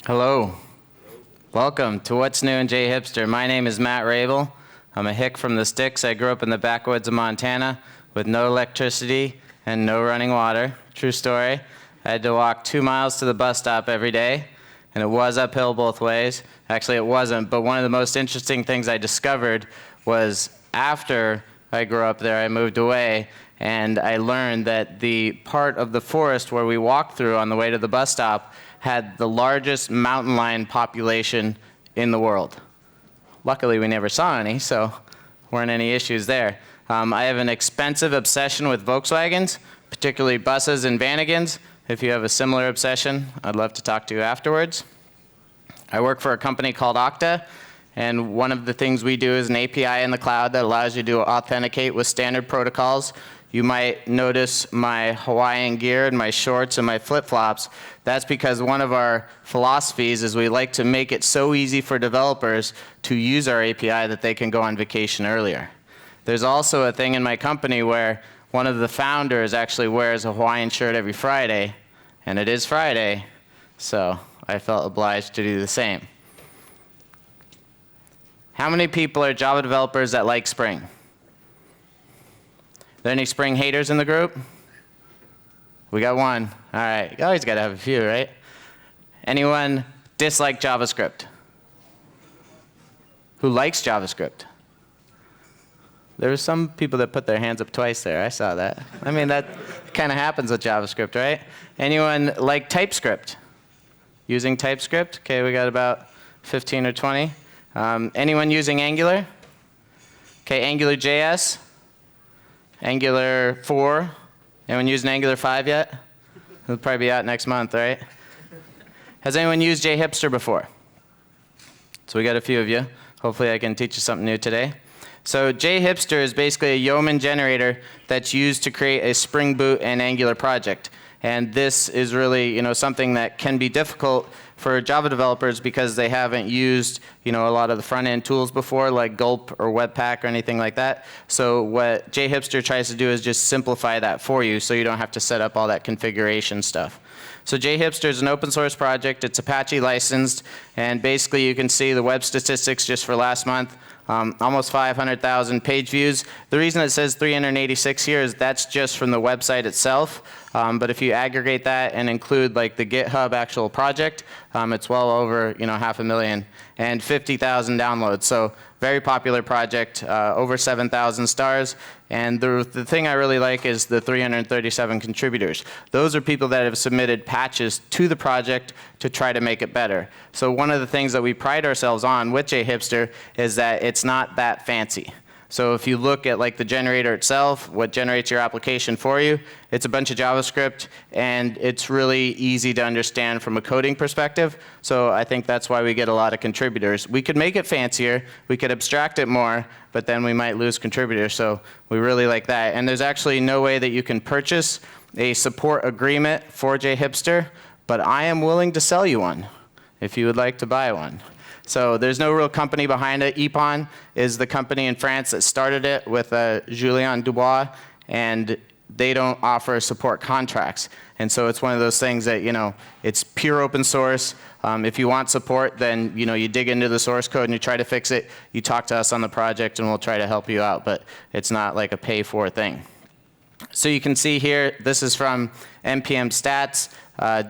Hello. Welcome to What's New in JHipster. My name is Matt Raible. I'm a hick from the sticks. I grew up in the backwoods of Montana with no electricity and no running water. True story. I had to walk 2 miles to the bus stop every day, and it was uphill both ways. Actually, it wasn't, but one of the most interesting things I discovered was after I grew up there, I moved away, and I learned that the part of the forest where we walked through on the way to the bus stop had the largest mountain lion population in the world. Luckily, we never saw any, so weren't any issues there. I have an expensive obsession with Volkswagens, particularly buses and vanagons. If you have a similar obsession, I'd love to talk to you afterwards. I work for a company called Okta, and one of the things we do is an API in the cloud that allows you to authenticate with standard protocols. You might notice my Hawaiian gear and my shorts and my flip-flops. That's because one of our philosophies is we like to make it so easy for developers to use our API that they can go on vacation earlier. There's also a thing in my company where one of the founders actually wears a Hawaiian shirt every Friday, and it is Friday, so I felt obliged to do the same. How many people are Java developers that like Spring? Are there any Spring haters in the group? We got one. All right. You always got to have a few, right? Anyone dislike JavaScript? Who likes JavaScript? There were some people that put their hands up twice there. I saw that. I mean, that kind of happens with JavaScript, right? Anyone like TypeScript? Using TypeScript? Okay, we got about 15 or 20. Anyone using Angular? Okay, AngularJS? Angular 4. Anyone using Angular 5 yet? It'll probably be out next month, right? Has anyone used JHipster before? So we got a few of you. Hopefully I can teach you something new today. So JHipster is basically a yeoman generator that's used to create a Spring Boot and Angular project. And this is really, something that can be difficult for Java developers because they haven't used, a lot of the front-end tools before, like Gulp or Webpack or anything like that. So what JHipster tries to do is just simplify that for you so you don't have to set up all that configuration stuff. So JHipster is an open source project. It's Apache licensed. And basically, you can see the web statistics just for last month. Almost 500,000 page views. The reason it says 386 here is that's just from the website itself. But if you aggregate that and include like the GitHub actual project, it's well over 500,000 and 50,000 downloads. So very popular project, over 7,000 stars. And the thing I really like is the 337 contributors. Those are people that have submitted patches to the project to try to make it better. So one of the things that we pride ourselves on with JHipster is that it's not that fancy. So if you look at like the generator itself, what generates your application for you, it's a bunch of JavaScript, and it's really easy to understand from a coding perspective. So I think that's why we get a lot of contributors. We could make it fancier, we could abstract it more, but then we might lose contributors. So we really like that. And there's actually no way that you can purchase a support agreement for JHipster, but I am willing to sell you one if you would like to buy one. So there's no real company behind it. Epon is the company in France that started it with Julien Dubois, and they don't offer support contracts. And so it's one of those things that, it's pure open source. If you want support, then, you dig into the source code and you try to fix it. You talk to us on the project and we'll try to help you out, but it's not like a pay-for thing. So you can see here, this is from NPM stats,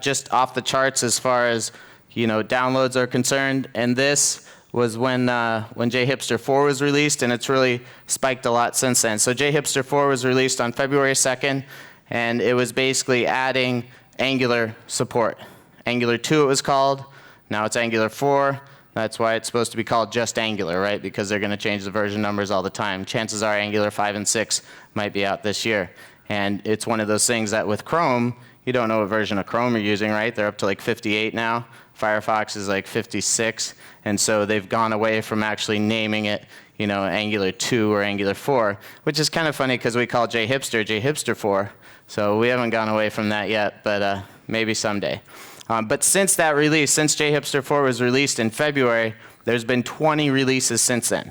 just off the charts as far as downloads are concerned, and this was when JHipster 4 was released, and it's really spiked a lot since then. So JHipster 4 was released on February 2nd, and it was basically adding Angular support. Angular 2 it was called, now it's Angular 4. That's why it's supposed to be called just Angular, right? Because they're going to change the version numbers all the time. Chances are Angular 5 and 6 might be out this year. And it's one of those things that with Chrome, you don't know what version of Chrome you're using, right? They're up to like 58 now. Firefox is like 56, and so they've gone away from actually naming it, Angular 2 or Angular 4, which is kind of funny because we call JHipster 4, so we haven't gone away from that yet, but maybe someday. But since that release, since JHipster 4 was released in February, there's been 20 releases since then.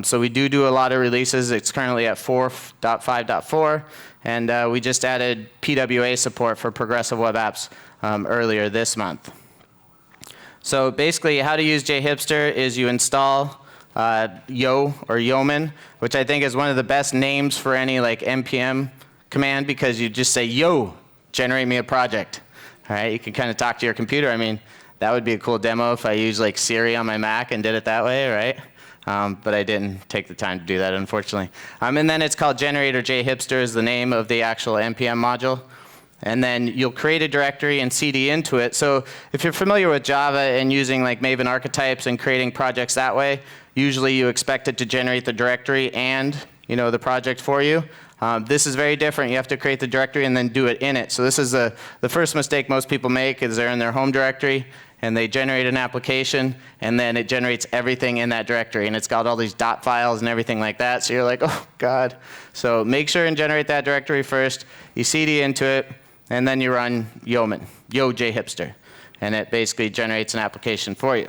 So we do a lot of releases. It's currently at 4.5.4, and we just added PWA support for progressive web apps earlier this month. So basically, how to use JHipster is you install yo or yeoman, which I think is one of the best names for any like npm command, because you just say yo, generate me a project. All right, you can kind of talk to your computer. I mean, that would be a cool demo if I used like Siri on my Mac and did it that way, right? But I didn't take the time to do that, unfortunately. And then it's called generator JHipster is the name of the actual npm module. And then you'll create a directory and cd into it. So if you're familiar with Java and using like Maven archetypes and creating projects that way, usually you expect it to generate the directory and the project for you. This is very different. You have to create the directory and then do it in it. So this is the first mistake most people make is they're in their home directory and they generate an application and then it generates everything in that directory and it's got all these dot files and everything like that. So you're like, oh God. So make sure and generate that directory first. You cd into it and then you run yeoman, yo JHipster, and it basically generates an application for you.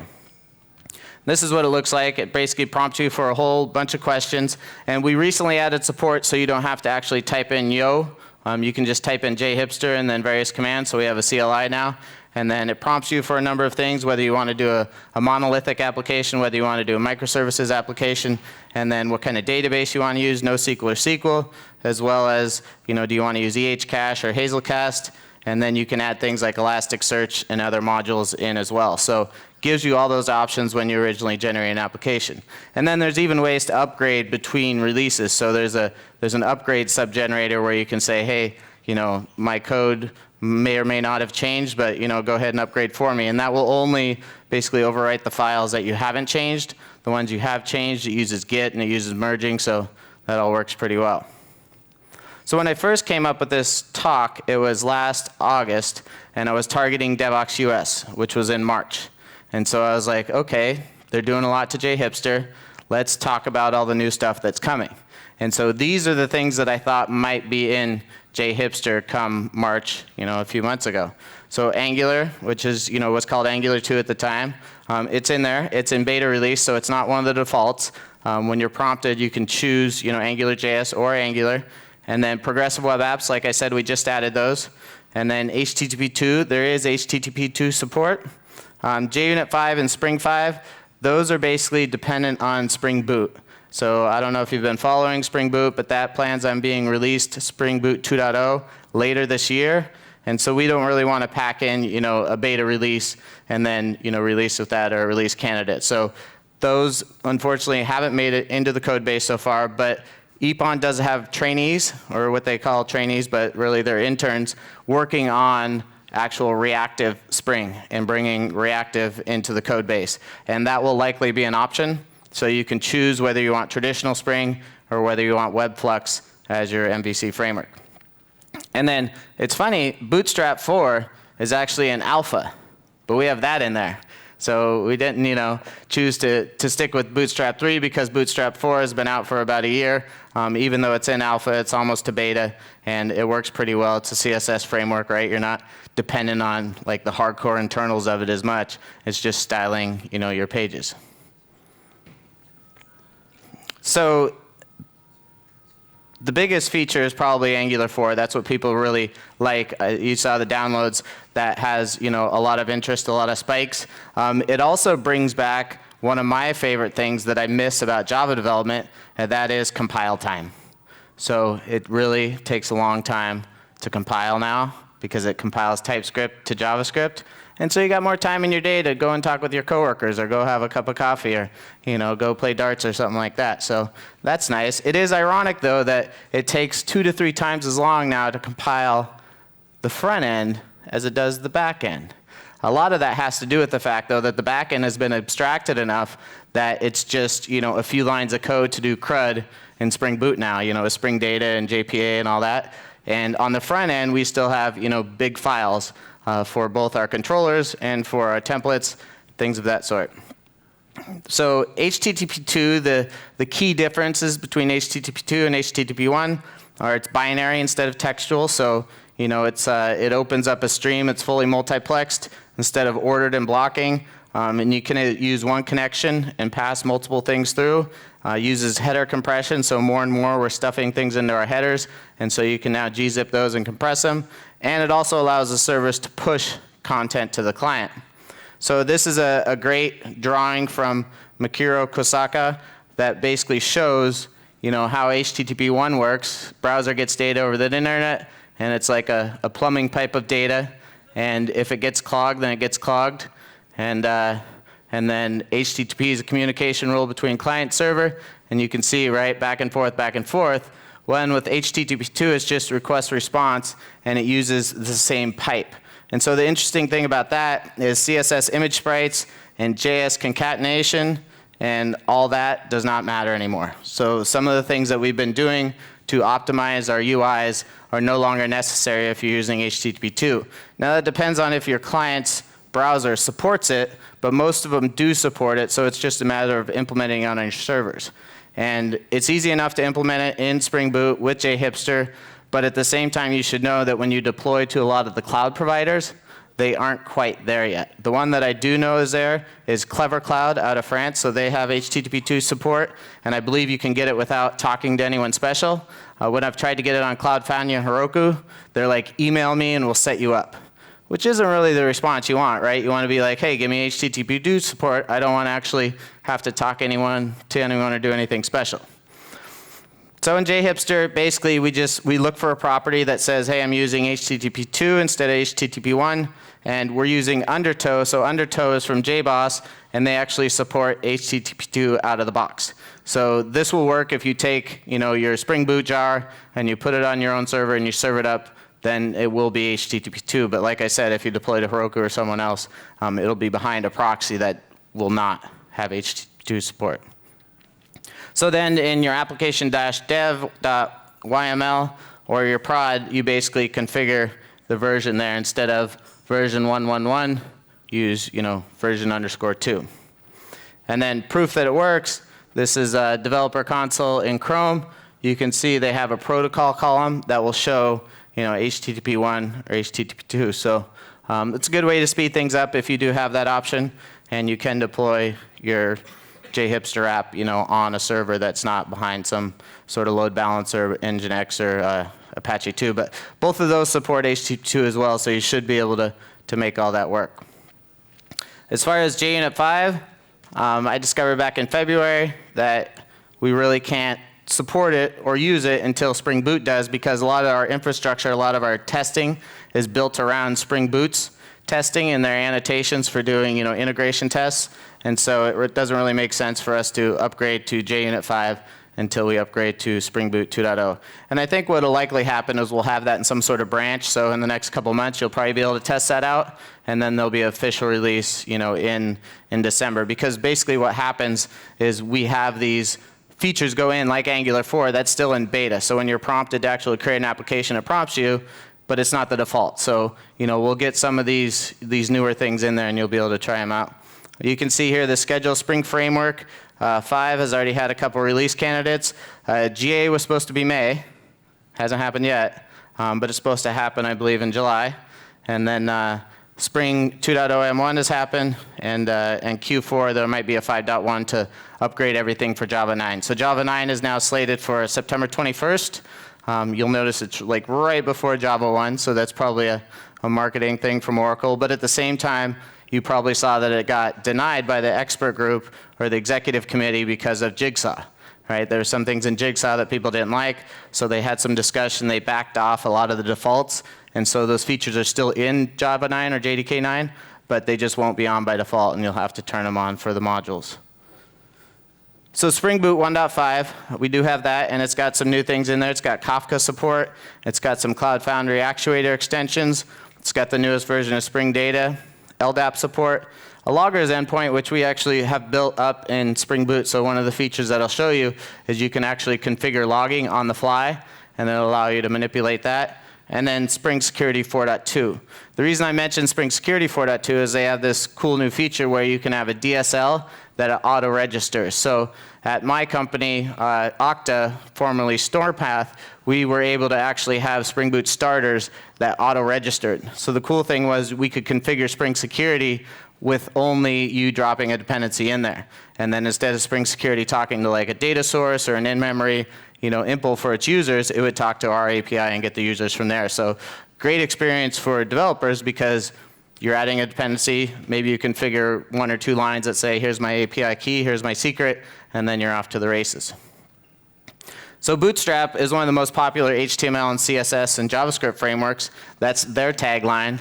This is what it looks like. It basically prompts you for a whole bunch of questions. And we recently added support so you don't have to actually type in yo. You can just type in JHipster and then various commands. So we have a CLI now. And then it prompts you for a number of things, whether you want to do a monolithic application, whether you want to do a microservices application, and then what kind of database you want to use, NoSQL or SQL, as well as, do you want to use EHCache or Hazelcast? And then you can add things like Elasticsearch and other modules in as well. So gives you all those options when you originally generate an application. And then there's even ways to upgrade between releases. So there's an upgrade subgenerator where you can say, hey, my code may or may not have changed, but go ahead and upgrade for me. And that will only basically overwrite the files that you haven't changed. The ones you have changed, it uses Git and it uses merging, so that all works pretty well. So when I first came up with this talk, it was last August, and I was targeting Devoxx US, which was in March. And so I was like, okay, they're doing a lot to JHipster. Let's talk about all the new stuff that's coming. And so these are the things that I thought might be in JHipster come March, a few months ago. So Angular, which is, was called Angular 2 at the time, it's in there. It's in beta release, so it's not one of the defaults. When you're prompted, you can choose, AngularJS or Angular. And then progressive web apps, like I said, we just added those. And then HTTP2, there is HTTP2 support. JUnit 5 and Spring 5, those are basically dependent on Spring Boot. So I don't know if you've been following Spring Boot, but that plans on being released Spring Boot 2.0 later this year. And so we don't really want to pack in, a beta release and then, release with that or a release candidate. So those, unfortunately, haven't made it into the code base so far, but EPON does have trainees, or what they call trainees, but really they're interns, working on actual reactive Spring and bringing reactive into the code base. And that will likely be an option. So you can choose whether you want traditional Spring or whether you want Webflux as your MVC framework. And then it's funny, Bootstrap 4 is actually an alpha, but we have that in there. So we didn't, choose to stick with Bootstrap 3 because Bootstrap 4 has been out for about a year. Even though it's in alpha, it's almost to beta, and it works pretty well. It's a CSS framework, right? You're not dependent on like the hardcore internals of it as much. It's just styling, your pages. So the biggest feature is probably Angular 4. That's what people really like. You saw the downloads. That has a lot of interest, a lot of spikes. It also brings back one of my favorite things that I miss about Java development, and that is compile time. So it really takes a long time to compile now because it compiles TypeScript to JavaScript. And so you got more time in your day to go and talk with your coworkers or go have a cup of coffee or go play darts or something like that. So that's nice. It is ironic, though, that it takes 2 to 3 times as long now to compile the front end as it does the back end. A lot of that has to do with the fact, though, that the back end has been abstracted enough that it's just a few lines of code to do CRUD in Spring Boot now, with Spring Data and JPA and all that. And on the front end, we still have big files for both our controllers and for our templates, things of that sort. So HTTP2, the key differences between HTTP2 and HTTP1 are it's binary instead of textual. So it opens up a stream. It's fully multiplexed instead of ordered and blocking. And you can use one connection and pass multiple things through. Uses header compression, so more and more we're stuffing things into our headers. And so you can now gzip those and compress them. And it also allows the servers to push content to the client. So this is a great drawing from Mikiro Kosaka that basically shows how HTTP1 works. Browser gets data over the internet, and it's like a plumbing pipe of data. And if it gets clogged, then it gets clogged. And then HTTP is a communication rule between client and server. And you can see, right, back and forth, back and forth. When with HTTP2, it's just request response, and it uses the same pipe. And so the interesting thing about that is CSS image sprites and JS concatenation and all that does not matter anymore. So some of the things that we've been doing to optimize our UIs are no longer necessary if you're using HTTP2. Now that depends on if your client's browser supports it, but most of them do support it, so it's just a matter of implementing it on your servers. And it's easy enough to implement it in Spring Boot with JHipster, but at the same time you should know that when you deploy to a lot of the cloud providers, they aren't quite there yet. The one that I do know is there is Clever Cloud out of France, so they have HTTP2 support, and I believe you can get it without talking to anyone special. When I've tried to get it on Cloud Foundry and Heroku, they're like, email me and we'll set you up, which isn't really the response you want, right? You want to be like, hey, give me HTTP2 support. I don't want to actually have to talk to anyone or do anything special. So in JHipster, basically we look for a property that says, hey, I'm using HTTP2 instead of HTTP1, and we're using Undertow. So Undertow is from JBoss, and they actually support HTTP2 out of the box. So this will work if you take your Spring Boot jar and you put it on your own server and you serve it up, then it will be HTTP2. But like I said, if you deploy to Heroku or someone else, it'll be behind a proxy that will not have HTTP2 support. So then in your application-dev.yml or your prod, you basically configure the version there. Instead of version 111, use version _2. And then proof that it works, this is a developer console in Chrome. You can see they have a protocol column that will show HTTP1 or HTTP2. So it's a good way to speed things up if you do have that option, and you can deploy your JHipster app on a server that's not behind some sort of load balancer, Nginx, or Apache 2. But both of those support HTTP2 as well, so you should be able to make all that work. As far as JUnit 5, I discovered back in February that we really can't support it or use it until Spring Boot does, because a lot of our infrastructure, a lot of our testing is built around Spring Boot's testing and their annotations for doing integration tests. And so it doesn't really make sense for us to upgrade to JUnit 5 until we upgrade to Spring Boot 2.0. And I think what will likely happen is we'll have that in some sort of branch. So in the next couple months, you'll probably be able to test that out. And then there'll be an official release in December. Because basically what happens is we have these features go in like Angular 4, that's still in beta. So when you're prompted to actually create an application, it prompts you, but it's not the default. So we'll get some of these newer things in there and you'll be able to try them out. You can see here the schedule Spring Framework 5 has already had a couple release candidates. GA was supposed to be May. Hasn't happened yet, but it's supposed to happen, I believe, in July. And then Spring 2.0 M1 has happened, and Q4 there might be a 5.1 to upgrade everything for Java 9. So Java 9 is now slated for September 21st. You'll notice it's like right before Java 1, so that's probably a marketing thing from Oracle. But at the same time, you probably saw that it got denied by the expert group or the executive committee because of Jigsaw. Right? There were some things in Jigsaw that people didn't like, so they had some discussion. They backed off a lot of the defaults, and so those features are still in Java 9 or JDK 9, but they just won't be on by default, and you'll have to turn them on for the modules. So Spring Boot 1.5, we do have that, and it's got some new things in there. It's got Kafka support. It's got some Cloud Foundry actuator extensions. It's got the newest version of Spring Data, LDAP support, a loggers endpoint, which we actually have built up in Spring Boot. So one of the features that I'll show you is you can actually configure logging on the fly, and it'll allow you to manipulate that. And then Spring Security 4.2. The reason I mentioned Spring Security 4.2 is they have this cool new feature where you can have a DSL that auto-registers. So at my company, Okta, formerly StorePath, we were able to actually have Spring Boot starters that auto-registered. So the cool thing was we could configure Spring Security with only you dropping a dependency in there. And then instead of Spring Security talking to like a data source or an in-memory impl for its users, it would talk to our API and get the users from there. So great experience for developers because you're adding a dependency. Maybe you configure 1 or 2 lines that say, here's my API key, here's my secret, and then you're off to the races. So Bootstrap is one of the most popular HTML and CSS and JavaScript frameworks. That's their tagline.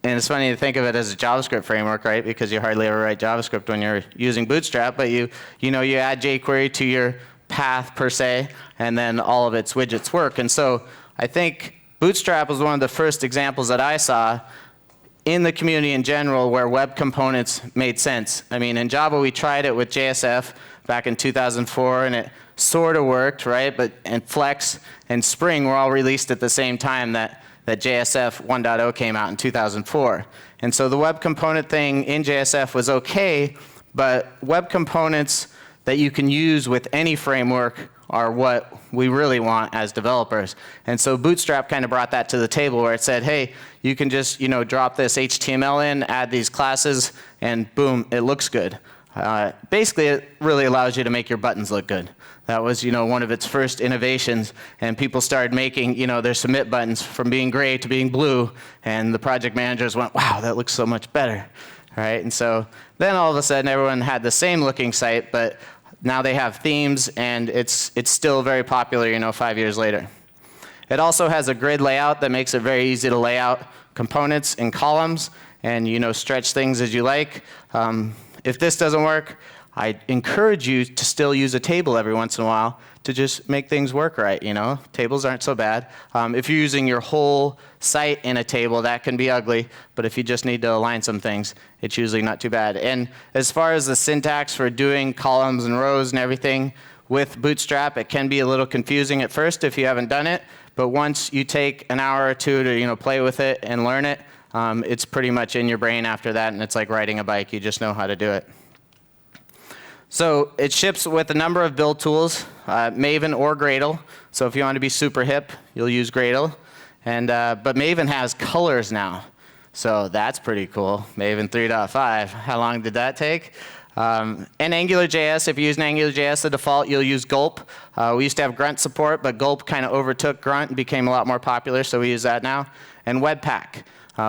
And it's funny to think of it as a JavaScript framework, right? Because you hardly ever write JavaScript when you're using Bootstrap, but you add jQuery to your path per se, and then all of its widgets work. And so I think Bootstrap was one of the first examples that I saw in the community in general where web components made sense. I mean, in Java we tried it with JSF back in 2004, and it sort of worked, right? And Flex and Spring were all released at the same time that JSF 1.0 came out in 2004. And so the web component thing in JSF was okay, but web components that you can use with any framework are what we really want as developers. And so Bootstrap kind of brought that to the table where it said, hey, you can just drop this HTML in, add these classes, and boom, it looks good. Basically, it really allows you to make your buttons look good. That was one of its first innovations, and people started making their submit buttons from being gray to being blue, and the project managers went, wow, that looks so much better, right? And so then all of a sudden everyone had the same looking site, but now they have themes, and it's still very popular 5 years later. It also has a grid layout that makes it very easy to lay out components in columns and stretch things as you like. If this doesn't work, I encourage you to still use a table every once in a while to just make things work right, Tables aren't so bad. If you're using your whole site in a table, that can be ugly, but if you just need to align some things, it's usually not too bad. And as far as the syntax for doing columns and rows and everything with Bootstrap, it can be a little confusing at first if you haven't done it, but once you take an hour or two to play with it and learn it, it's pretty much in your brain after that, and it's like riding a bike. You just know how to do it. So it ships with a number of build tools, Maven or Gradle. So if you want to be super hip, you'll use Gradle. But Maven has colors now. So that's pretty cool. Maven 3.5. How long did that take? And AngularJS, if you use an AngularJS, the default, you'll use Gulp. We used to have Grunt support, but Gulp kind of overtook Grunt and became a lot more popular, so we use that now. And Webpack.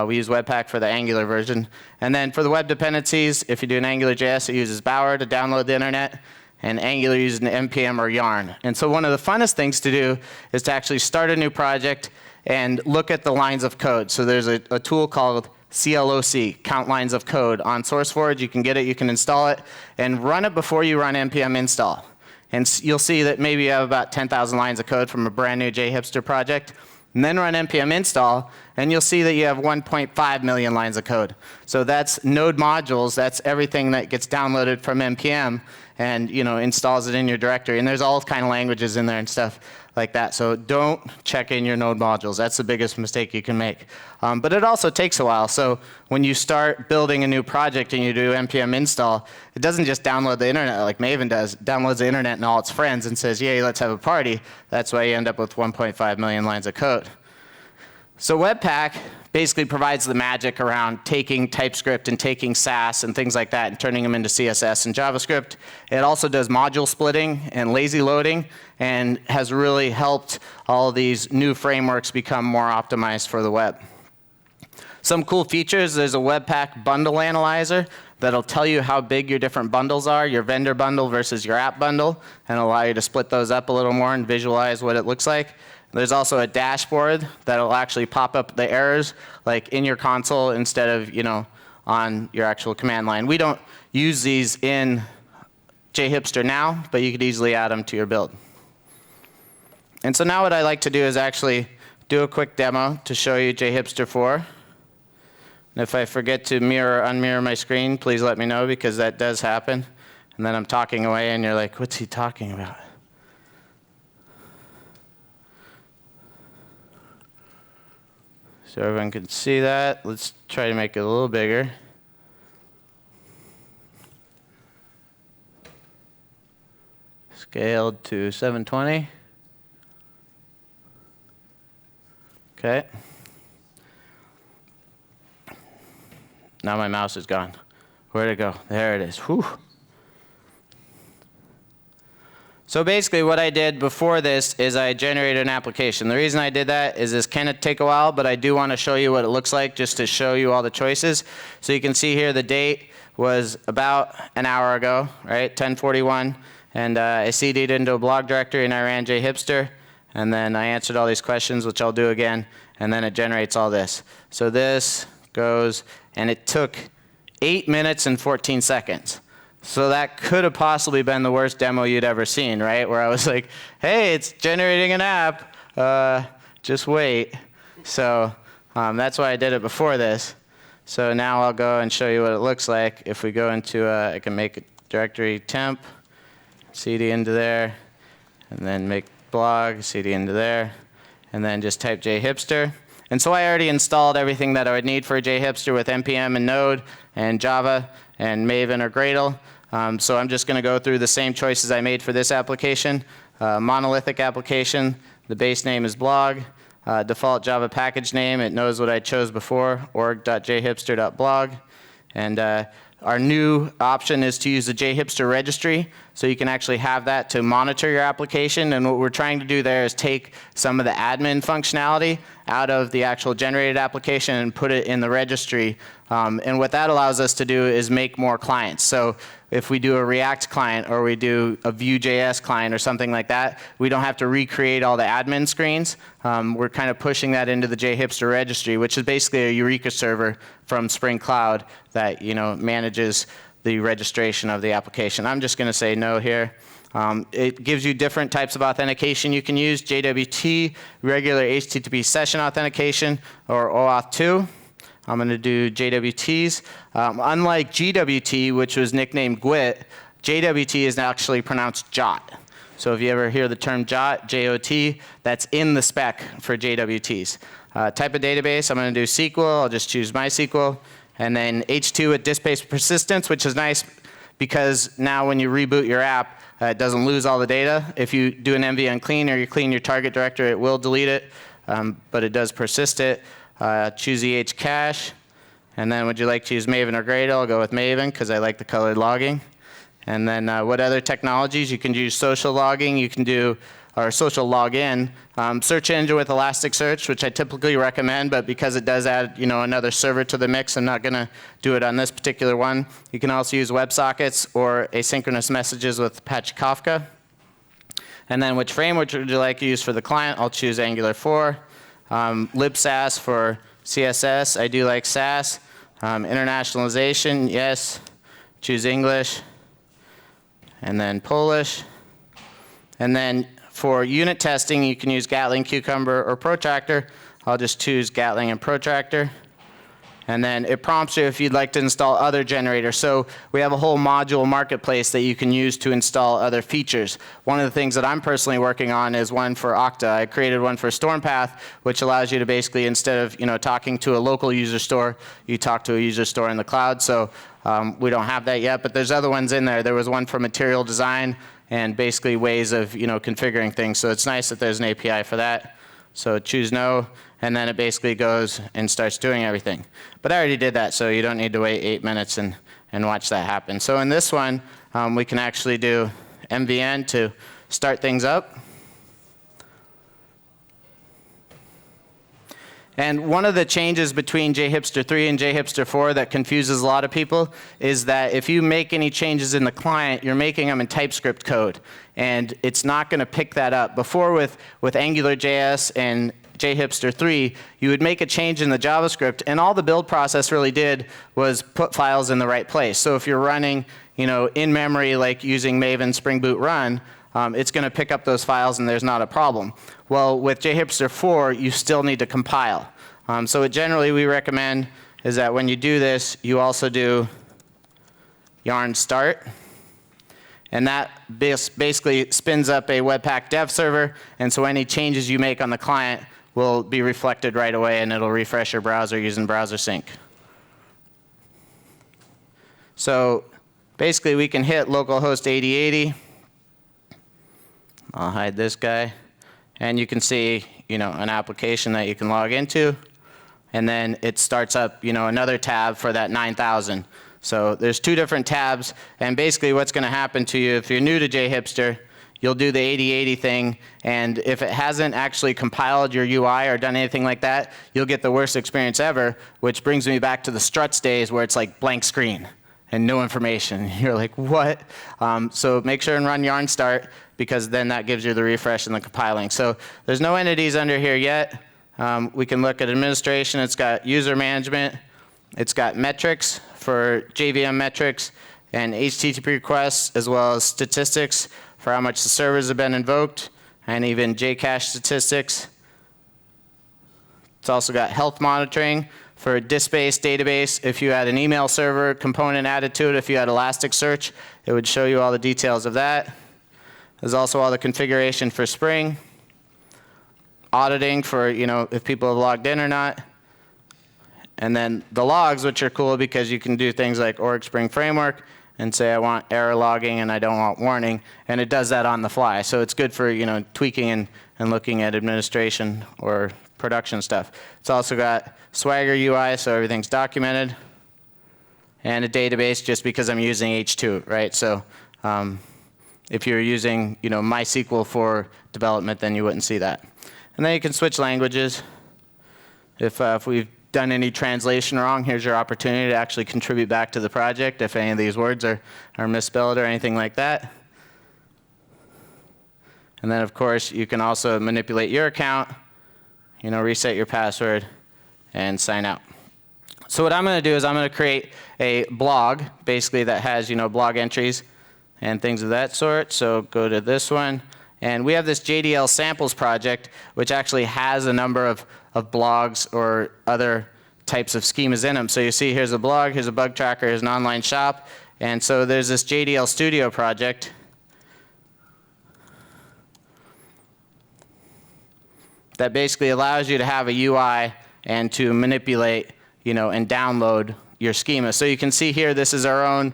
We use Webpack for the Angular version. And then for the web dependencies, if you do an AngularJS, it uses Bower to download the internet, and Angular uses an NPM or Yarn. And so one of the funnest things to do is to actually start a new project and look at the lines of code. So there's a tool called CLOC, Count Lines of Code, on SourceForge. You can get it, you can install it, and run it before you run npm install. And you'll see that maybe you have about 10,000 lines of code from a brand new JHipster project. And then run npm install, and you'll see that you have 1.5 million lines of code. So that's node modules. That's everything that gets downloaded from npm and installs it in your directory. And there's all kind of languages in there and stuff like that. So don't check in your node modules. That's the biggest mistake you can make. But it also takes a while. So when you start building a new project and you do npm install, it doesn't just download the internet like Maven does. It downloads the internet and all its friends and says, yay, let's have a party. That's why you end up with 1.5 million lines of code. So Webpack basically provides the magic around taking TypeScript and taking Sass and things like that and turning them into CSS and JavaScript. It also does module splitting and lazy loading and has really helped all of these new frameworks become more optimized for the web. Some cool features, there's a Webpack bundle analyzer that'll tell you how big your different bundles are, your vendor bundle versus your app bundle, and allow you to split those up a little more and visualize what it looks like. There's also a dashboard that'll actually pop up the errors like in your console instead of on your actual command line. We don't use these in JHipster now, but you could easily add them to your build. And so now what I like to do is actually do a quick demo to show you JHipster 4. And if I forget to mirror or unmirror my screen, please let me know, because that does happen. And then I'm talking away and you're like, what's he talking about? So everyone can see that. Let's try to make it a little bigger. Scaled to 720. Okay. Now my mouse is gone. Where'd it go? There it is. Whew. So basically what I did before this is I generated an application. The reason I did that is this can take a while, but I do want to show you what it looks like just to show you all the choices. So you can see here the date was about an hour ago, right, 10:41. And I CD'd into a blog directory and I ran JHipster. And then I answered all these questions, which I'll do again. And then it generates all this. So this goes, and it took 8 minutes and 14 seconds. So that could have possibly been the worst demo you'd ever seen, right? Where I was like, hey, it's generating an app. Just wait. So that's why I did it before this. So now I'll go and show you what it looks like. If we go into, I can make a directory temp, cd into there, and then make blog, cd into there, and then just type JHipster. And so I already installed everything that I would need for a JHipster with NPM and Node and Java and Maven or Gradle. So I'm just going to go through the same choices I made for this application. Monolithic application, the base name is blog. Default Java package name, it knows what I chose before, org.jhipster.blog. And our new option is to use the JHipster registry, so you can actually have that to monitor your application. And what we're trying to do there is take some of the admin functionality out of the actual generated application and put it in the registry. And what that allows us to do is make more clients. So if we do a React client or we do a Vue.js client or something like that, we don't have to recreate all the admin screens. We're kind of pushing that into the JHipster registry, which is basically a Eureka server from Spring Cloud that manages the registration of the application. I'm just going to say no here. It gives you different types of authentication you can use: JWT, regular HTTP session authentication, or OAuth 2. I'm going to do JWTs. Unlike GWT, which was nicknamed GWT, JWT is actually pronounced JOT. So if you ever hear the term JOT, J-O-T, that's in the spec for JWTs. Type of database, I'm going to do SQL. I'll just choose MySQL. And then H2 with disk-based persistence, which is nice because now when you reboot your app, it doesn't lose all the data. If you do an MV unclean or you clean your target directory, it will delete it, but it does persist it. Choose EH cache. And then would you like to use Maven or Gradle? I'll go with Maven because I like the colored logging. And then what other technologies? You can use social logging. You can do or social login. Search engine with Elasticsearch, which I typically recommend, but because it does add another server to the mix, I'm not going to do it on this particular one. You can also use WebSockets or asynchronous messages with Apache Kafka. And then which framework would you like to use for the client? I'll choose Angular 4. libsass for CSS. I do like Sass. Internationalization, yes. Choose English. And then Polish. And then for unit testing, you can use Gatling, Cucumber, or Protractor. I'll just choose Gatling and Protractor. And then it prompts you if you'd like to install other generators. So we have a whole module marketplace that you can use to install other features. One of the things that I'm personally working on is one for Okta. I created one for Stormpath, which allows you to basically, instead of talking to a local user store, you talk to a user store in the cloud. So we don't have that yet, but there's other ones in there. There was one for material design and basically ways of configuring things. So it's nice that there's an API for that. So choose no, and then it basically goes and starts doing everything. But I already did that, so you don't need to wait 8 minutes and watch that happen. So in this one, we can actually do MVN to start things up. And one of the changes between JHipster 3 and JHipster 4 that confuses a lot of people is that if you make any changes in the client, you're making them in TypeScript code. And it's not going to pick that up. Before with AngularJS and JHipster 3, you would make a change in the JavaScript, and all the build process really did was put files in the right place. So if you're running in memory, like using Maven Spring Boot Run, it's going to pick up those files and there's not a problem. Well, with JHipster 4, you still need to compile. So what generally we recommend is that when you do this, you also do yarn start. And that basically spins up a Webpack dev server. And so any changes you make on the client will be reflected right away, and it'll refresh your browser using browser sync. So basically, we can hit localhost 8080. I'll hide this guy. And you can see, an application that you can log into. And then it starts up, another tab for that 9000. So there's two different tabs. And basically what's going to happen to you if you're new to JHipster, you'll do the 80/80 thing, and if it hasn't actually compiled your UI or done anything like that, you'll get the worst experience ever, which brings me back to the struts days where it's like blank screen and no information. You're like, what? So make sure and run yarn start, because then that gives you the refresh and the compiling. So there's no entities under here yet. We can look at administration. It's got user management. It's got metrics for JVM metrics and HTTP requests, as well as statistics for how much the servers have been invoked, and even JCache statistics. It's also got health monitoring for a disk-based database. If you had an email server component added to it, if you had Elasticsearch, it would show you all the details of that. There's also all the configuration for Spring. Auditing for, if people have logged in or not. And then the logs, which are cool because you can do things like org Spring Framework and say I want error logging and I don't want warning, and it does that on the fly. So it's good for tweaking and looking at administration or production stuff. It's also got Swagger UI, so everything's documented, and a database just because I'm using H2, right? So if you're using MySQL for development, then you wouldn't see that. And then you can switch languages. If we've done any translation wrong, here's your opportunity to actually contribute back to the project if any of these words are misspelled or anything like that. And then, of course, you can also manipulate your account, reset your password, and sign out. So what I'm going to do is I'm going to create a blog, basically, that has blog entries and things of that sort. So go to this one. And we have this JDL samples project, which actually has a number of blogs or other types of schemas in them. So you see here's a blog, here's a bug tracker, here's an online shop. And so there's this JDL Studio project that basically allows you to have a UI and to manipulate, and download your schema. So you can see here, this is our own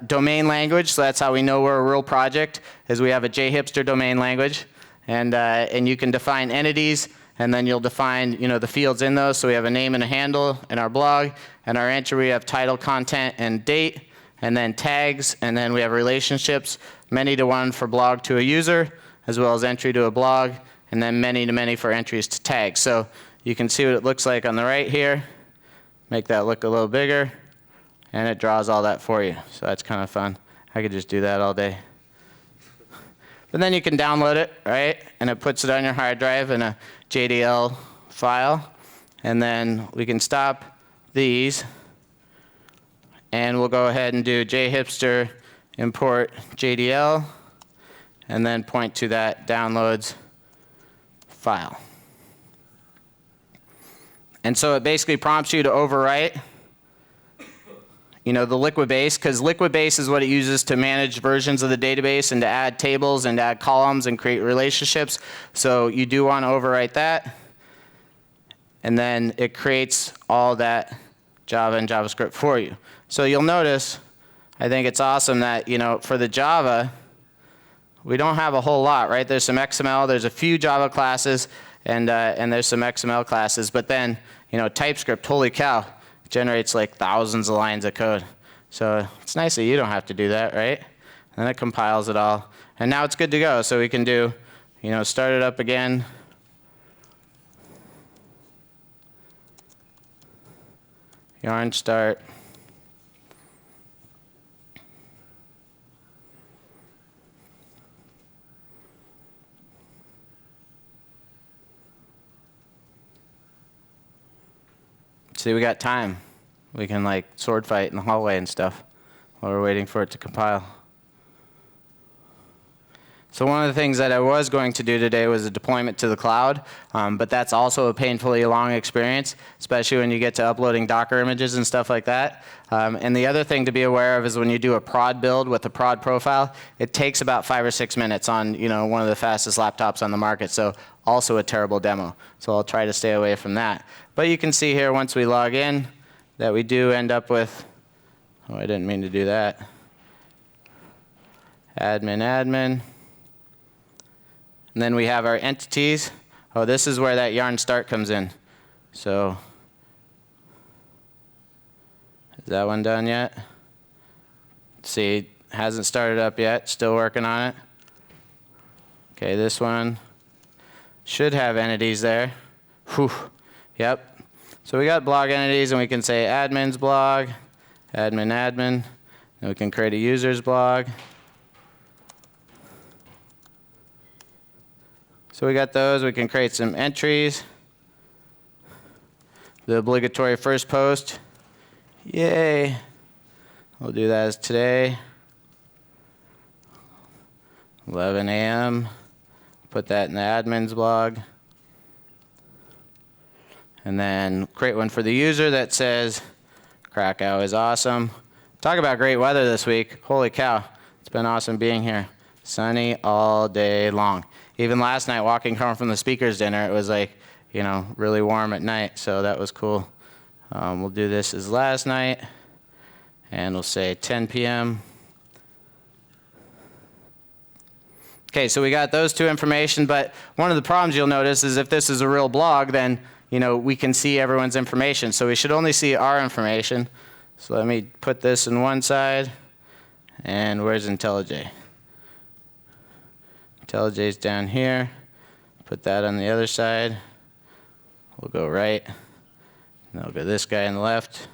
domain language, so that's how we know we're a real project, is we have a JHipster domain language, and you can define entities, and then you'll define the fields in those. So we have a name and a handle in our blog, and our entry we have title, content, and date, and then tags, and then we have relationships, many to one for blog to a user, as well as entry to a blog, and then many to many for entries to tags. So you can see what it looks like on the right here. Make that look a little bigger. And it draws all that for you. So that's kind of fun. I could just do that all day. But then you can download it, right? And it puts it on your hard drive in a JDL file. And then we can stop these. And we'll go ahead and do JHipster import JDL. And then point to that downloads file. And so it basically prompts you to overwrite the liquid base, because liquid base is what it uses to manage versions of the database and to add tables and add columns and create relationships. So you do want to overwrite that. And then it creates all that Java and JavaScript for you. So you'll notice, I think it's awesome that, for the Java, we don't have a whole lot, right? There's some XML, there's a few Java classes, and there's some XML classes. But then, TypeScript, holy cow, generates like thousands of lines of code. So it's nice that you don't have to do that, right? And it compiles it all. And now it's good to go. So we can do, start it up again. Yarn start. See, we got time. We can sword fight in the hallway and stuff while we're waiting for it to compile. So one of the things that I was going to do today was a deployment to the cloud, but that's also a painfully long experience, especially when you get to uploading Docker images and stuff like that. And the other thing to be aware of is when you do a prod build with a prod profile, it takes about 5 or 6 minutes on one of the fastest laptops on the market. So also a terrible demo. So I'll try to stay away from that. But you can see here once we log in that we do end up with, oh, I didn't mean to do that. Admin. And then we have our entities. Oh, this is where that yarn start comes in. So, is that one done yet? See, hasn't started up yet, still working on it. Okay, this one should have entities there. Whew. Yep. So we got blog entities, and we can say admin's blog, admin, and we can create a user's blog. So we got those. We can create some entries. The obligatory first post. Yay. We'll do that as today. 11 a.m. Put that in the admin's blog. And then create one for the user that says, Krakow is awesome. Talk about great weather this week. Holy cow. It's been awesome being here. Sunny all day long. Even last night, walking home from the speaker's dinner, it was like, you know, really warm at night, so that was cool. We'll do this as last night, and we'll say 10 p.m. Okay, so we got those two information, but one of the problems you'll notice is if this is a real blog, then, you know, we can see everyone's information. So we should only see our information. So let me put this in one side, and where's IntelliJ? IntelliJ's down here. Put that on the other side. We'll go right, and I'll go this guy on the left.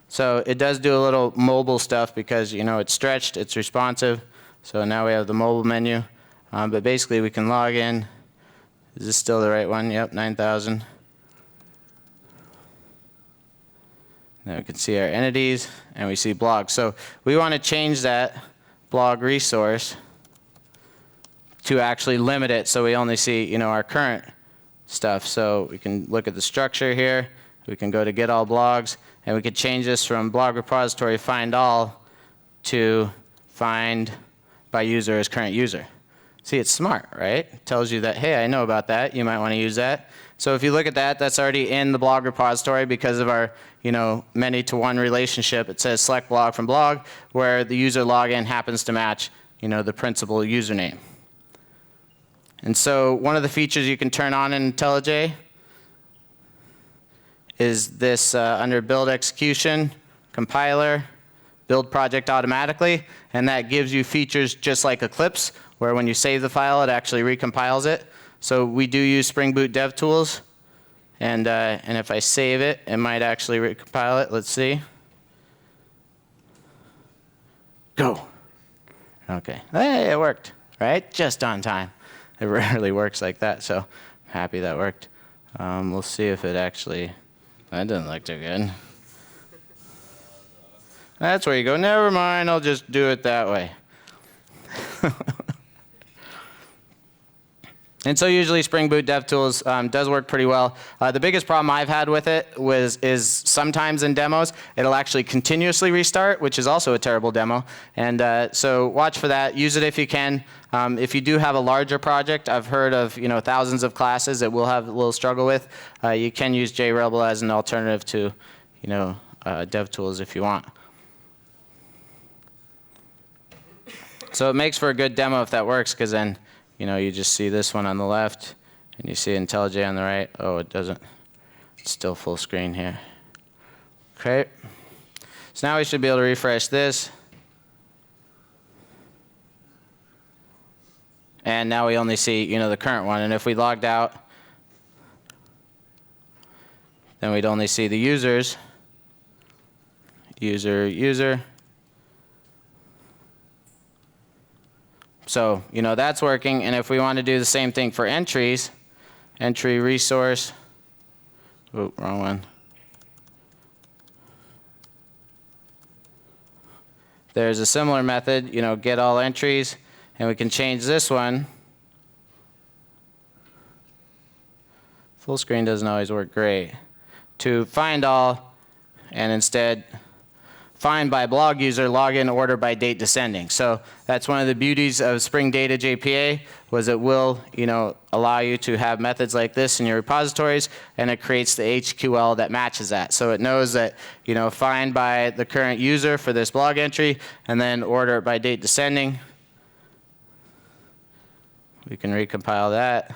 So it does do a little mobile stuff because, you know, it's stretched, it's responsive. So now we have the mobile menu. But basically we can log in. Is this still the right one? Yep, 9,000. Now we can see our entities, and we see blogs. So we want to change that blog resource to actually limit it so we only see, you know, our current stuff. So we can look at the structure here. We can go to get all blogs, and we could change this from blog repository find all to find by user as current user. See, it's smart, right? It tells you that, hey, I know about that. You might want to use that. So if you look at that, that's already in the blog repository because of our, you know, many-to-one relationship. It says select blog from blog, where the user login happens to match, you know, the principal username. And so one of the features you can turn on in IntelliJ is this under build execution, compiler, build project automatically, and that gives you features just like Eclipse, where when you save the file, it actually recompiles it. So we do use Spring Boot DevTools, and if I save it, it might actually recompile it. Let's see. Go. Okay. Hey, it worked, right? Just on time. It rarely works like that, so I'm happy that worked. We'll see if it actually, that doesn't look too good. That's where you go, never mind, I'll just do it that way. And so usually Spring Boot DevTools does work pretty well. The biggest problem I've had with it is sometimes in demos, it'll actually continuously restart, which is also a terrible demo. And so watch for that. Use it if you can. If you do have a larger project, I've heard of, you know, thousands of classes that we'll have a little struggle with. You can use Raible as an alternative to, you know, DevTools if you want. So it makes for a good demo if that works, because then, you know, you just see this one on the left, and you see IntelliJ on the right. Oh, it doesn't. It's still full screen here. Okay. So now we should be able to refresh this. And now we only see, you know, the current one. And if we logged out, then we'd only see the users. User. So, you know, that's working. And if we want to do the same thing for entries, entry resource. Oh, wrong one. There's a similar method, you know, get all entries. And we can change this one. Full screen doesn't always work great. To find all, and instead find by blog user, login order by date descending. So that's one of the beauties of Spring Data JPA, was it will, you know, allow you to have methods like this in your repositories, and it creates the HQL that matches that. So it knows that, you know, find by the current user for this blog entry, and then order it by date descending. We can recompile that,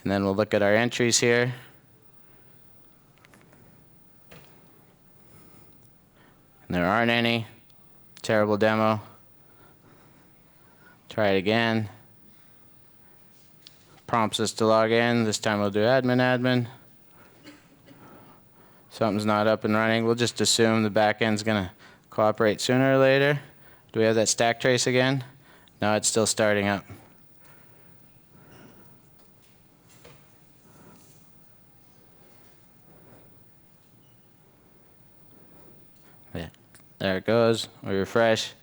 and then we'll look at our entries here. And there aren't any. Terrible demo. Try it again. prompts us to log in. This time we'll do admin. Something's not up and running. We'll just assume the backend's going to cooperate sooner or later. Do we have that stack trace again? No, it's still starting up. Yeah, there it goes. We refresh.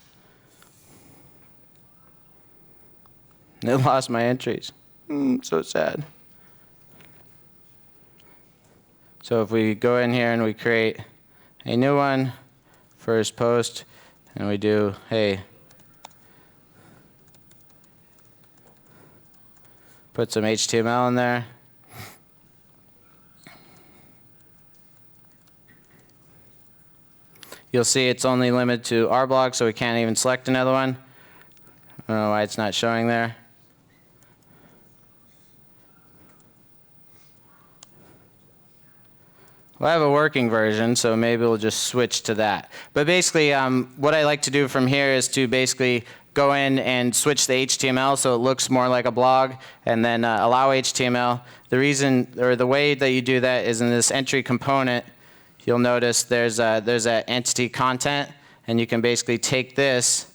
It lost my entries. So sad. So if we go in here and we create a new one, first post, and we do, hey, put some HTML in there. You'll see it's only limited to our blog, so we can't even select another one. I don't know why it's not showing there. Well, I have a working version, so maybe we'll just switch to that. But basically, what I like to do from here is to basically go in and switch the HTML so it looks more like a blog, and then allow HTML. The reason, or the way that you do that is in this entry component, you'll notice there's that entity content, and you can basically take this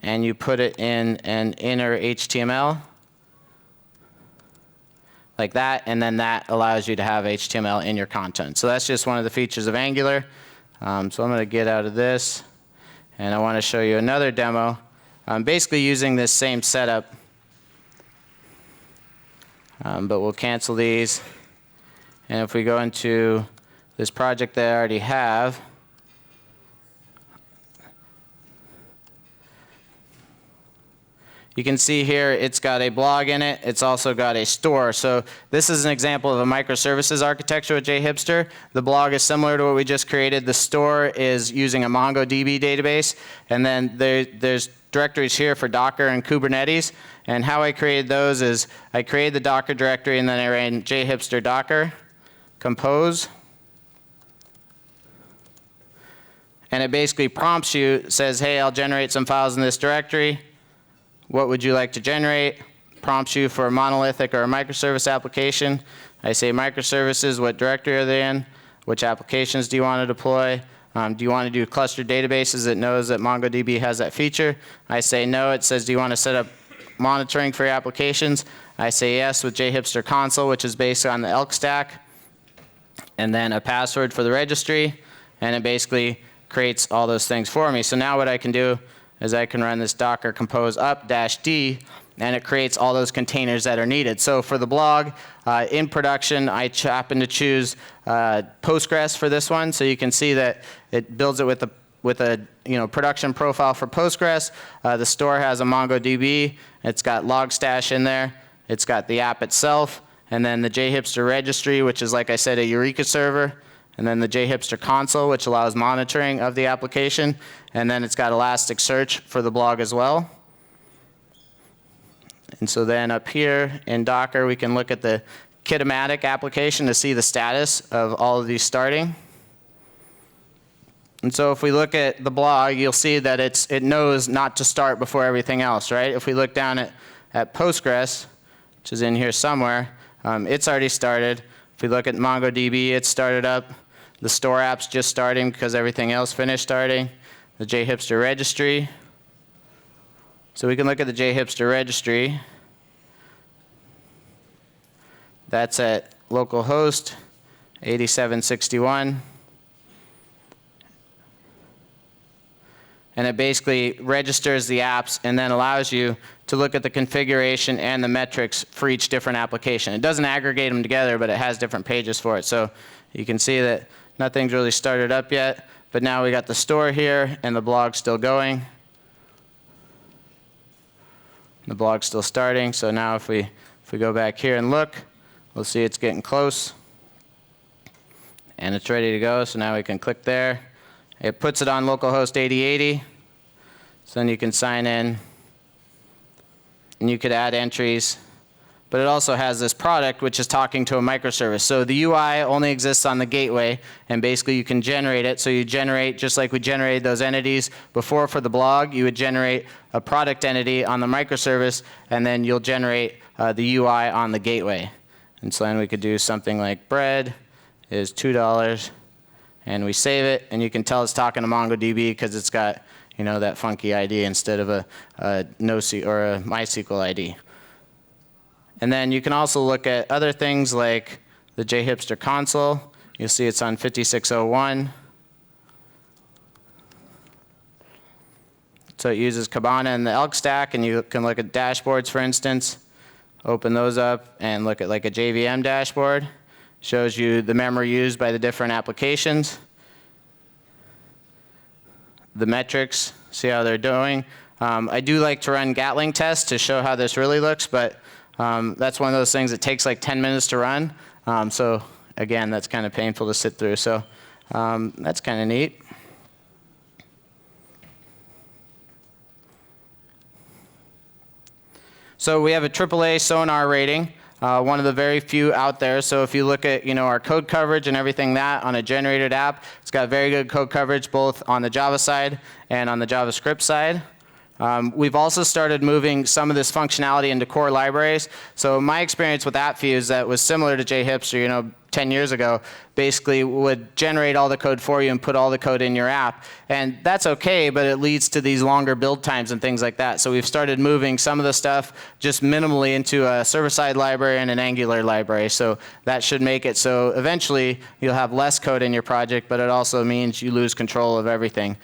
and you put it in an inner HTML. Like that, and then that allows you to have HTML in your content. So that's just one of the features of Angular. So I'm going to get out of this, and I want to show you another demo. Basically using this same setup, but we'll cancel these. And if we go into this project that I already have, you can see here it's got a blog in it. It's also got a store. So this is an example of a microservices architecture with JHipster. The blog is similar to what we just created. The store is using a MongoDB database. And then there's directories here for Docker and Kubernetes. And how I created those is I created the Docker directory, and then I ran JHipster Docker compose. And it basically prompts you, says, hey, I'll generate some files in this directory. What would you like to generate? Prompts you for a monolithic or a microservice application. I say microservices, what directory are they in? Which applications do you want to deploy? Do you want to do clustered databases? It knows that MongoDB has that feature. I say no. It says, do you want to set up monitoring for your applications? I say yes with JHipster console, which is based on the Elk stack. And then a password for the registry. And it basically creates all those things for me. So now what I can do is I can run this docker compose up -d, and it creates all those containers that are needed. So for the blog, in production, I happen to choose Postgres for this one. So you can see that it builds it with a production profile for Postgres. The store has a MongoDB. It's got Logstash in there. It's got the app itself, and then the JHipster registry, which is, like I said, a Eureka server. And then the JHipster console, which allows monitoring of the application. And then it's got Elasticsearch for the blog as well. And so then up here in Docker, we can look at the Kitomatic application to see the status of all of these starting. And so if we look at the blog, you'll see that it knows not to start before everything else, right? If we look down at Postgres, which is in here somewhere, it's already started. If we look at MongoDB, it's started up. The store app's just starting because everything else finished starting. The JHipster registry. So we can look at the JHipster registry. That's at localhost 8761. And it basically registers the apps and then allows you to look at the configuration and the metrics for each different application. It doesn't aggregate them together, but it has different pages for it. So you can see that nothing's really started up yet, but now we got the store here and the blog's still going. The blog's still starting, so now if we go back here and look, we'll see it's getting close. And it's ready to go, so now we can click there. It puts it on localhost 8080, so then you can sign in, and you could add entries but it also has this product which is talking to a microservice. So the UI only exists on the gateway, and basically you can generate it. So you generate, just like we generated those entities before for the blog, you would generate a product entity on the microservice, and then you'll generate the UI on the gateway. And so then we could do something like bread is $2, and we save it, and you can tell it's talking to MongoDB because it's got that funky ID instead of a NoSQL or a MySQL ID. And then you can also look at other things like the JHipster console. You'll see it's on 5601. So it uses Kibana and the Elk stack, and you can look at dashboards, for instance. Open those up and look at like a JVM dashboard. Shows you the memory used by the different applications. The metrics, see how they're doing. I do like to run Gatling tests to show how this really looks, but that's one of those things that takes like 10 minutes to run. So again, that's kind of painful to sit through. So that's kind of neat. So we have a AAA Sonar Rating, one of the very few out there. So if you look at our code coverage and everything that on a generated app, it's got very good code coverage both on the Java side and on the JavaScript side. We've also started moving some of this functionality into core libraries. So my experience with AppViews that was similar to JHipster, 10 years ago, basically would generate all the code for you and put all the code in your app. And that's okay, but it leads to these longer build times and things like that. So we've started moving some of the stuff just minimally into a server-side library and an Angular library. So that should make it so eventually you'll have less code in your project, but it also means you lose control of everything,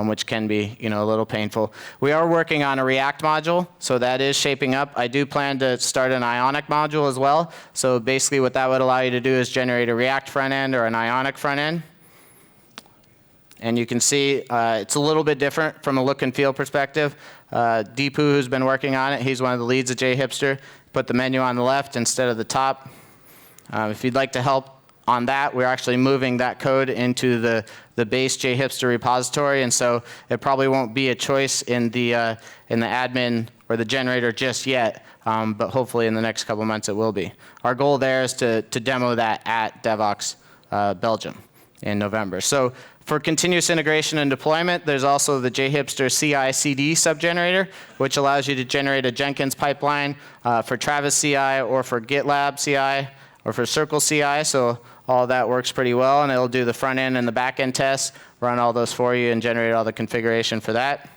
which can be a little painful. We are working on a React module, so that is shaping up. I do plan to start an Ionic module as well. So basically what that would allow you to do is generate a React front end or an Ionic front end. And you can see it's a little bit different from a look and feel perspective. Deepu, who's been working on it, he's one of the leads at JHipster. Put the menu on the left instead of the top. If you'd like to help on that, we're actually moving that code into the base JHipster repository, and so it probably won't be a choice in the admin or the generator just yet, but hopefully in the next couple months it will be. Our goal there is to demo that at Devoxx Belgium in November. So for continuous integration and deployment, there's also the JHipster CI/CD subgenerator, which allows you to generate a Jenkins pipeline for Travis CI or for GitLab CI or for Circle CI. So all that works pretty well, and it'll do the front end and the back end tests, run all those for you, and generate all the configuration for that.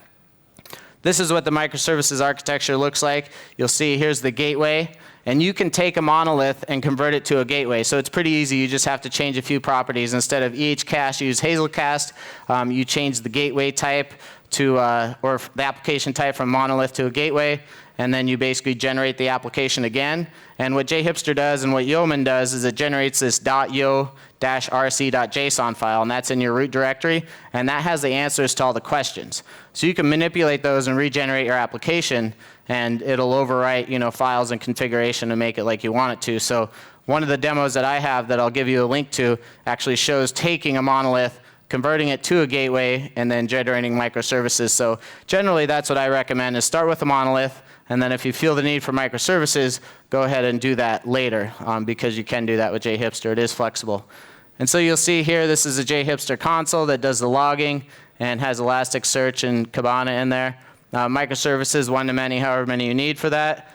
This is what the microservices architecture looks like. You'll see here's the gateway, and you can take a monolith and convert it to a gateway. So it's pretty easy. You just have to change a few properties. Instead of EHCast, use Hazelcast. You change the gateway type to, or the application type from monolith to a gateway, and then you basically generate the application again. And what JHipster does and what Yeoman does is it generates this .yo-rc.json file, and that's in your root directory, and that has the answers to all the questions. So you can manipulate those and regenerate your application, and it'll overwrite files and configuration to make it like you want it to. So one of the demos that I have that I'll give you a link to actually shows taking a monolith, converting it to a gateway, and then generating microservices. So generally that's what I recommend, is start with a monolith, and then if you feel the need for microservices, go ahead and do that later, because you can do that with JHipster. It is flexible. And so you'll see here, this is a JHipster console that does the logging and has Elasticsearch and Kibana in there. Microservices, one-to-many, however many you need for that.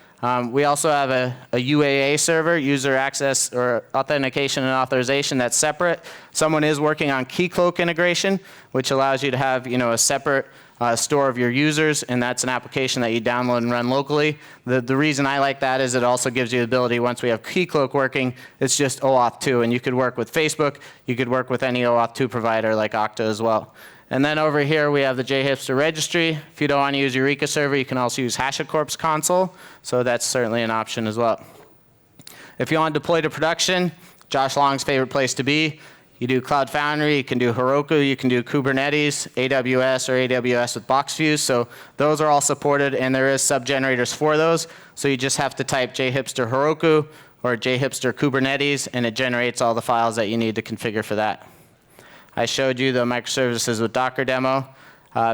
We also have a UAA server, user access or authentication and authorization, that's separate. Someone is working on Keycloak integration, which allows you to have a separate store of your users, and that's an application that you download and run locally. The reason I like that is it also gives you the ability, once we have Keycloak working, it's just OAuth 2, and you could work with Facebook, you could work with any OAuth 2 provider like Okta as well. And then over here we have the JHipster registry. If you don't want to use Eureka server, you can also use HashiCorp's console, so that's certainly an option as well. If you want to deploy to production, Josh Long's favorite place to be. You do Cloud Foundry, you can do Heroku, you can do Kubernetes, AWS, or AWS with BoxViews. So those are all supported, and there is subgenerators for those. So you just have to type JHipster Heroku or JHipster Kubernetes, and it generates all the files that you need to configure for that. I showed you the microservices with Docker demo.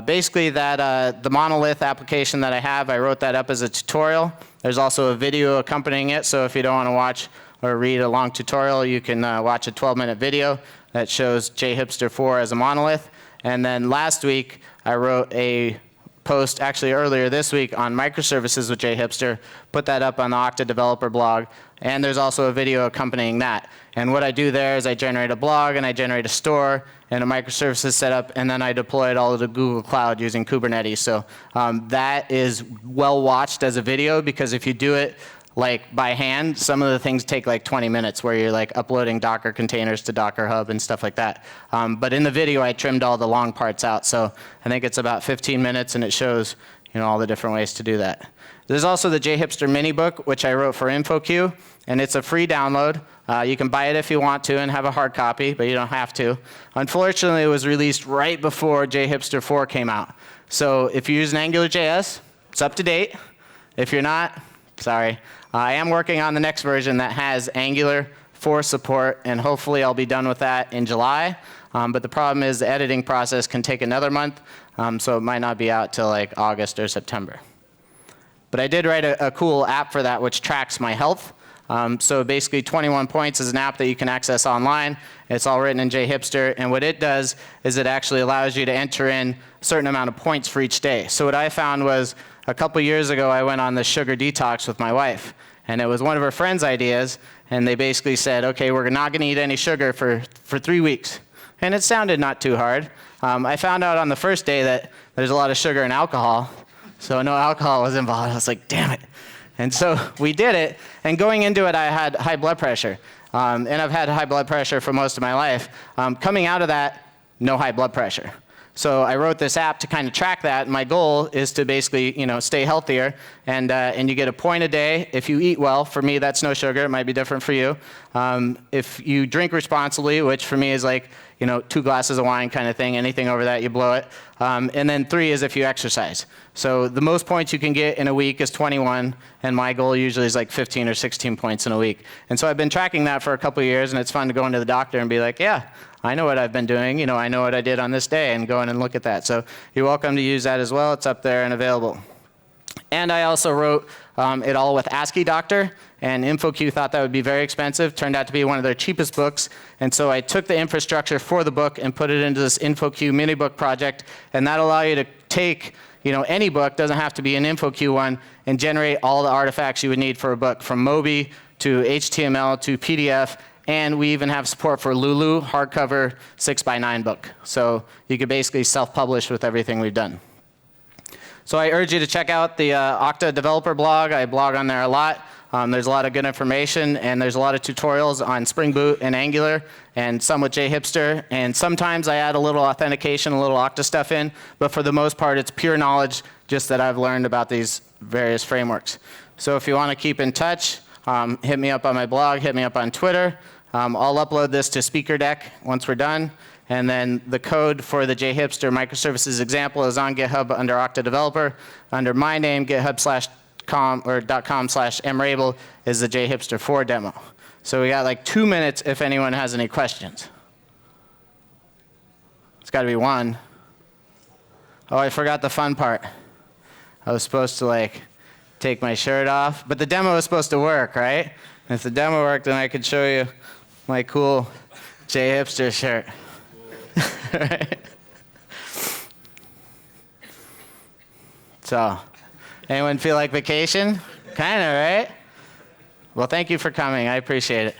Basically, the monolith application that I have, I wrote that up as a tutorial. There's also a video accompanying it, so if you don't want to watch or read a long tutorial, you can watch a 12-minute video that shows JHipster 4 as a monolith. And then last week, I wrote a post, actually earlier this week, on microservices with JHipster, put that up on the Okta developer blog, and there's also a video accompanying that. And what I do there is I generate a blog, and I generate a store, and a microservices setup, and then I deploy it all to Google Cloud using Kubernetes. So that is well watched as a video, because if you do it like by hand, some of the things take like 20 minutes where you're like uploading Docker containers to Docker Hub and stuff like that. But in the video, I trimmed all the long parts out. So I think it's about 15 minutes, and it shows all the different ways to do that. There's also the JHipster Mini-Book, which I wrote for InfoQ, and it's a free download. You can buy it if you want to and have a hard copy, but you don't have to. Unfortunately, it was released right before JHipster 4 came out. So if you're using AngularJS, it's up to date. If you're not, sorry. I am working on the next version that has Angular 4 support, and hopefully I'll be done with that in July. But the problem is the editing process can take another month, so it might not be out till like August or September. But I did write a cool app for that which tracks my health. So basically 21 Points is an app that you can access online. It's all written in JHipster, and what it does is it actually allows you to enter in a certain amount of points for each day. So what I found was a couple years ago I went on the sugar detox with my wife, and it was one of her friends' ideas, and they basically said, okay, we're not going to eat any sugar for 3 weeks. And it sounded not too hard. I found out on the first day that there's a lot of sugar and alcohol, so no alcohol was involved. I was like, damn it. And so we did it, and going into it, I had high blood pressure. And I've had high blood pressure for most of my life. Coming out of that, no high blood pressure. So I wrote this app to kind of track that. My goal is to basically, stay healthier, and you get a point a day if you eat well. For me, that's no sugar. It might be different for you. If you drink responsibly, which for me is like, 2 glasses of wine kind of thing. Anything over that, you blow it. And then 3 is if you exercise. So the most points you can get in a week is 21, and my goal usually is like 15 or 16 points in a week. And so I've been tracking that for a couple of years, and it's fun to go into the doctor and be like, yeah, I know what I've been doing. I know what I did on this day, and go in and look at that. So you're welcome to use that as well. It's up there and available. And I also wrote it all with ASCII Doctor, and InfoQ thought that would be very expensive. Turned out to be one of their cheapest books, and so I took the infrastructure for the book and put it into this InfoQ Mini-Book project, and that'll allow you to take any book, doesn't have to be an InfoQ one, and generate all the artifacts you would need for a book, from Mobi to HTML to PDF, and we even have support for Lulu, hardcover 6x9 book. So you could basically self-publish with everything we've done. So I urge you to check out the Okta developer blog. I blog on there a lot. There's a lot of good information, and there's a lot of tutorials on Spring Boot and Angular, and some with JHipster. And sometimes I add a little authentication, a little Okta stuff in, but for the most part, it's pure knowledge just that I've learned about these various frameworks. So if you want to keep in touch, hit me up on my blog, hit me up on Twitter. I'll upload this to SpeakerDeck once we're done. And then the code for the JHipster microservices example is on GitHub under Okta Developer. Under my name, github.com/mraible is the JHipster 4 demo. So we got like 2 minutes if anyone has any questions. It's got to be one. Oh, I forgot the fun part. I was supposed to take my shirt off, but the demo was supposed to work, right? And if the demo worked, then I could show you my cool JHipster shirt. Right? So, anyone feel like vacation? Kind of, right? Well, thank you for coming. I appreciate it.